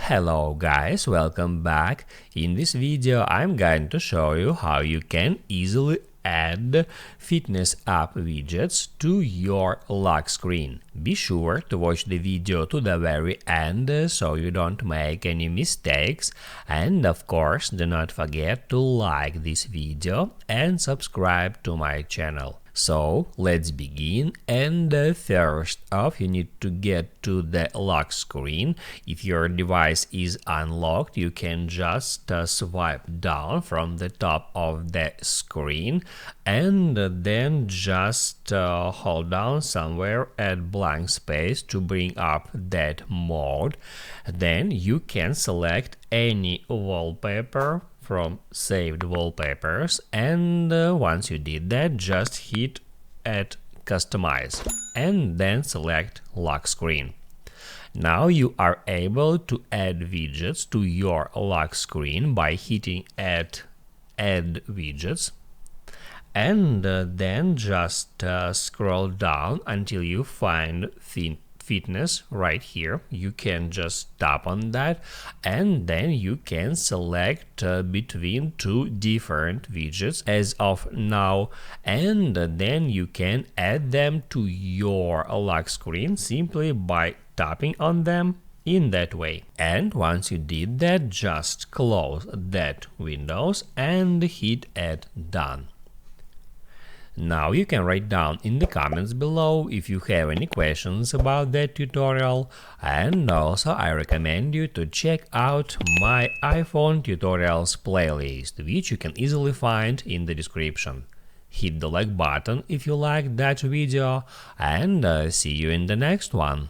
Hello guys, welcome back. In this video I'm going to show you how you can easily add fitness app widgets to your lock screen. Be sure to watch the video to the very end so you don't make any mistakes, and of course do not forget to like this video and subscribe to my channel. So let's begin, and first off you need to get to the lock screen. If your device is unlocked, you can just swipe down from the top of the screen and then just hold down somewhere at blank space to bring up that mode. Then you can select any wallpaper from saved wallpapers, and once you did that, just hit at customize and then select lock screen. Now you are able to add widgets to your lock screen by hitting at add widgets, and then just scroll down until you find fitness right here. You can just tap on that, and then you can select between two different widgets as of now, and then you can add them to your lock screen simply by tapping on them in that way. And once you did that, just close that windows and hit at done. Now you can write down in the comments below if you have any questions about that tutorial, and also I recommend you to check out my iPhone tutorials playlist, which you can easily find in the description. Hit the like button if you liked that video, and see you in the next one.